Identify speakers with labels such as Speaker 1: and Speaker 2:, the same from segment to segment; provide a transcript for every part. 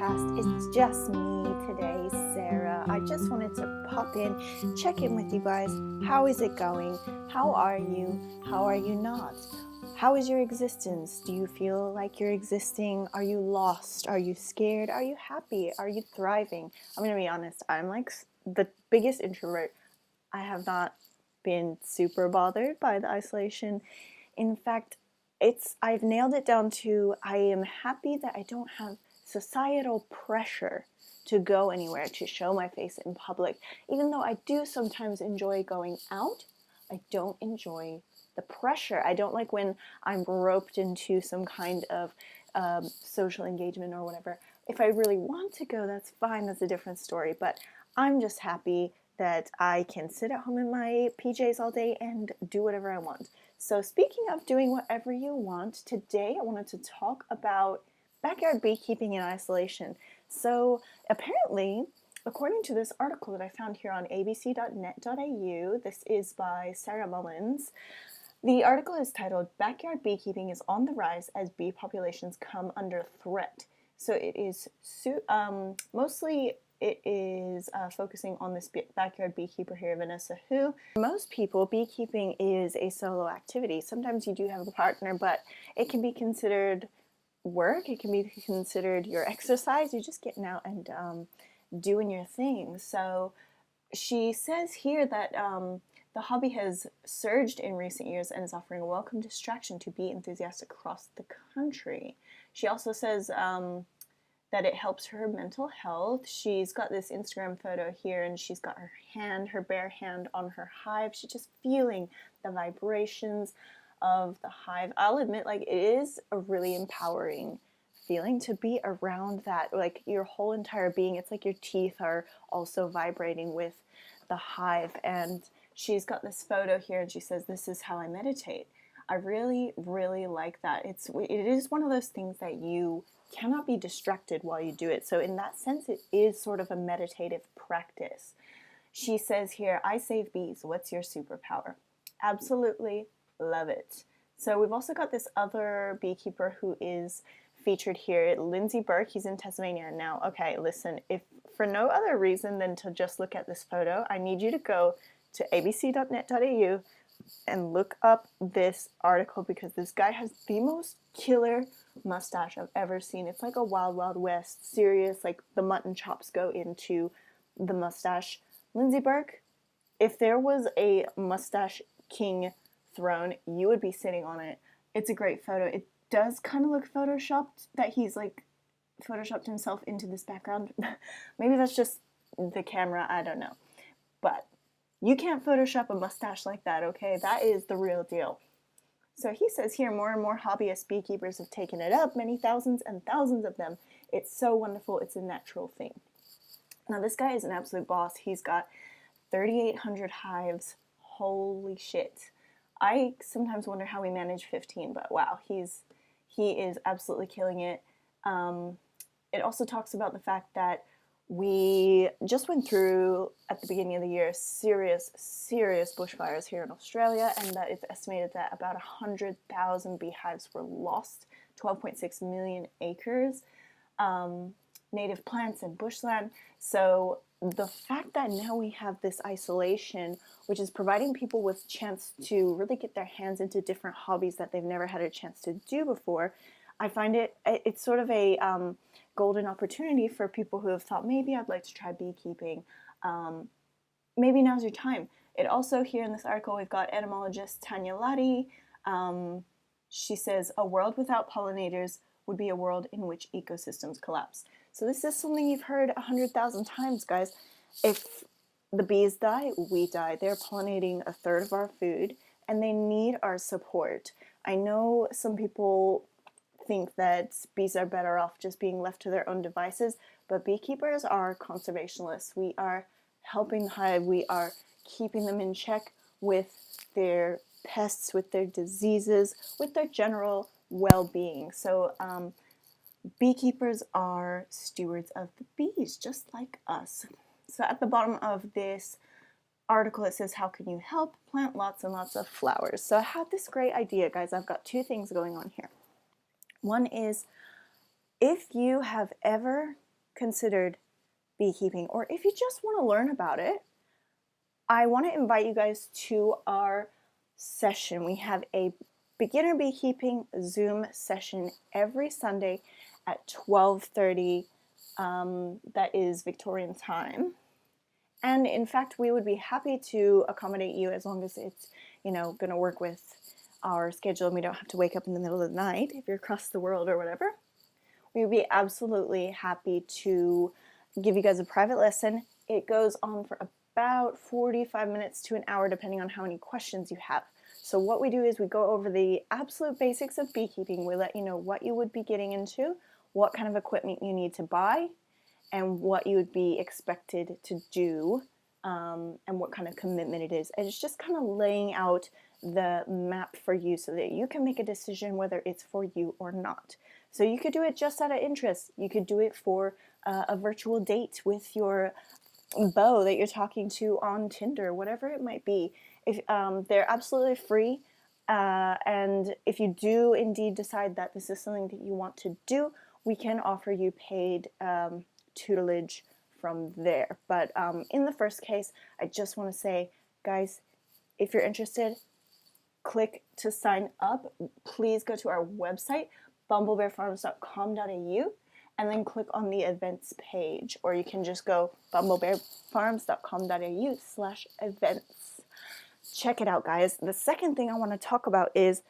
Speaker 1: podcast. It's just me today, Sarah. I just wanted to pop in, check in with you guys. How is it going? How are you? How are you not? How is your existence? Do you feel like you're existing? Are you lost? Are you scared? Are you happy? Are you thriving? I'm going to be honest. I'm like the biggest introvert. I have not been super bothered by the isolation. In fact, I've nailed it down to I am happy that I don't have societal pressure to go anywhere, to show my face in public. Even though I do sometimes enjoy going out, I don't enjoy the pressure. I don't like when I'm roped into some kind of social engagement or whatever. If I really want to go, that's fine, that's a different story. But I'm just happy that I can sit at home in my PJs all day and do whatever I want. So speaking of doing whatever you want, today I wanted to talk about backyard beekeeping in isolation. So apparently, according to this article that I found here on abc.net.au, this is by Sarah Mullins. The article is titled, "Backyard Beekeeping is on the Rise as Bee Populations Come Under Threat." So it is mostly focusing on this backyard beekeeper here, Vanessa Hu. For most people, beekeeping is a solo activity. Sometimes you do have a partner, but it can be considered work. It can be considered your exercise. You're just getting out and doing your thing. So she says here that the hobby has surged in recent years and is offering a welcome distraction to bee enthusiasts across the country. She also says that it helps her mental health. She's got this Instagram photo here and she's got her bare hand on her hive. She's just feeling the vibrations of the hive. I'll admit, like, it is a really empowering feeling to be around that, like your whole entire being. It's like your teeth are also vibrating with the hive. And she's got this photo here and she says, "This is how I meditate." I really, really like that. It is one of those things that you cannot be distracted while you do it. So in that sense, it is sort of a meditative practice. She says here, "I save bees. What's your superpower?" Absolutely love it. So we've also got this other beekeeper who is featured here, Lindsay Burke. He's in Tasmania. Now, okay, listen, if for no other reason than to just look at this photo, I need you to go to abc.net.au and look up this article because this guy has the most killer mustache I've ever seen. It's like a Wild Wild West, serious, like the mutton chops go into the mustache. Lindsay Burke, if there was a mustache king throne, you would be sitting on it. It's a great photo. It does kind of look photoshopped, that he's like photoshopped himself into this background. Maybe that's just the camera, I don't know. But you can't Photoshop a mustache like that, okay? That is the real deal. So he says here, more and more hobbyist beekeepers have taken it up, many thousands and thousands of them. It's so wonderful, it's a natural thing. Now this guy is an absolute boss. He's got 3,800 hives. Holy shit. I sometimes wonder how we manage 15, but wow, he is absolutely killing it. It also talks about the fact that we just went through, at the beginning of the year, serious bushfires here in Australia, and that it's estimated that about 100,000 beehives were lost, 12.6 million acres, native plants and bushland. So the fact that now we have this isolation, which is providing people with chance to really get their hands into different hobbies that they've never had a chance to do before, I find it's sort of a golden opportunity for people who have thought, maybe I'd like to try beekeeping. Maybe now's your time. It also, here in this article, we've got entomologist Tanya Ladi. She says, "A world without pollinators would be a world in which ecosystems collapse." So this is something you've heard 100,000 times, guys. If the bees die, we die. They're pollinating a third of our food, and they need our support. I know some people think that bees are better off just being left to their own devices, but beekeepers are conservationists. We are helping the hive. We are keeping them in check with their pests, with their diseases, with their general well-being. So beekeepers are stewards of the bees, just like us. So at the bottom of this article, it says, "How can you help? Plant lots and lots of flowers." So I had this great idea, guys. I've got two things going on here. One is, if you have ever considered beekeeping, or if you just want to learn about it, I want to invite you guys to our session. We have a beginner beekeeping Zoom session every Sunday at 12:30. That is Victorian time. And in fact, we would be happy to accommodate you as long as it's, going to work with our schedule and we don't have to wake up in the middle of the night if you're across the world or whatever. We would be absolutely happy to give you guys a private lesson. It goes on for about 45 minutes to an hour depending on how many questions you have. So what we do is we go over the absolute basics of beekeeping. We let you know what you would be getting into, what kind of equipment you need to buy, and what you would be expected to do, and what kind of commitment it is. And it's just kind of laying out the map for you so that you can make a decision whether it's for you or not. So you could do it just out of interest. You could do it for a virtual date with your beau that you're talking to on Tinder, whatever it might be. If they're absolutely free, and if you do indeed decide that this is something that you want to do, we can offer you paid tutelage from there. But in the first case, I just want to say, guys, if you're interested, click to sign up. Please go to our website, bumblebearfarms.com.au, and then click on the events page, or you can just go bumblebearfarms.com.au/events. Check it out, guys. The second thing I want to talk about is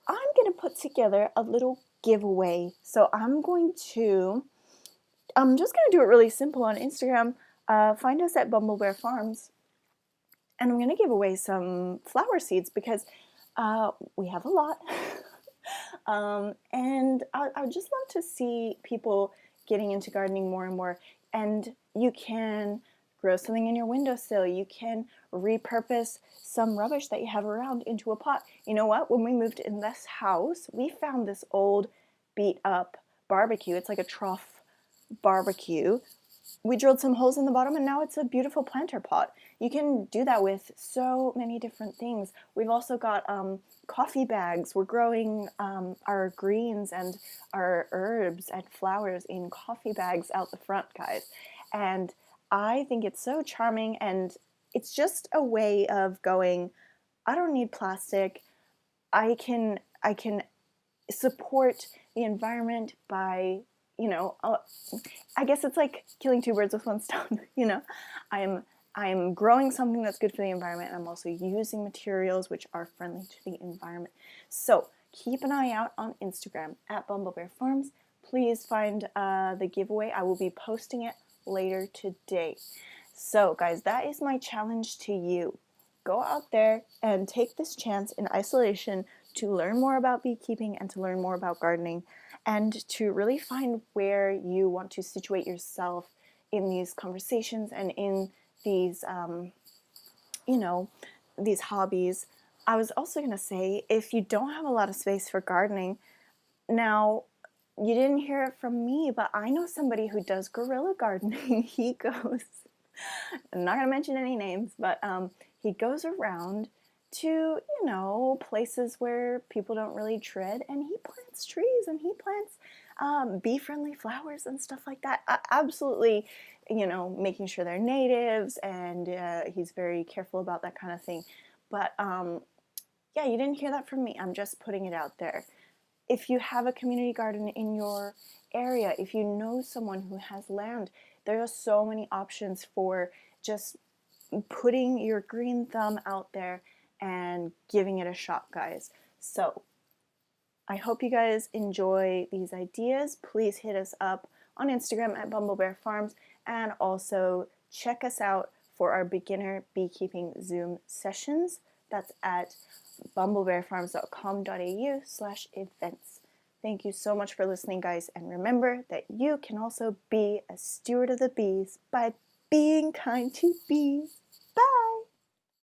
Speaker 1: I'm going to put together a little giveaway. So I'm just going to do it really simple on Instagram. Find us at Bumblebear Farms, and I'm going to give away some flower seeds because we have a lot. And I would just love to see people getting into gardening more and more. And you can grow something in your windowsill. You can repurpose some rubbish that you have around into a pot. You know what? When we moved in this house, we found this old beat up barbecue. It's like a trough barbecue. We drilled some holes in the bottom and now it's a beautiful planter pot. You can do that with so many different things. We've also got coffee bags. We're growing our greens and our herbs and flowers in coffee bags out the front, guys. And I think it's so charming, and it's just a way of going, I don't need plastic. I can support the environment by, I guess it's like killing two birds with one stone. I'm growing something that's good for the environment, and I'm also using materials which are friendly to the environment. So keep an eye out on Instagram at Bumblebear Farms. Please find the giveaway. I will be posting it later today. So guys, that is my challenge to you. Go out there and take this chance in isolation to learn more about beekeeping and to learn more about gardening, and to really find where you want to situate yourself in these conversations and in these, these hobbies. I was also going to say, if you don't have a lot of space for gardening, now, you didn't hear it from me, but I know somebody who does guerrilla gardening. He goes, I'm not going to mention any names, but he goes around to, places where people don't really tread, and he plants trees and he plants bee-friendly flowers and stuff like that. Absolutely, making sure they're natives, and he's very careful about that kind of thing. But yeah, you didn't hear that from me. I'm just putting it out there. If you have a community garden in your area, if you know someone who has land, there are so many options for just putting your green thumb out there and giving it a shot, guys. So I hope you guys enjoy these ideas. Please hit us up on Instagram at Bumblebear Farms, and also check us out for our beginner beekeeping Zoom sessions. That's at bumblebearfarms.com.au/events. Thank you so much for listening, guys, and remember that you can also be a steward of the bees by being kind to bees.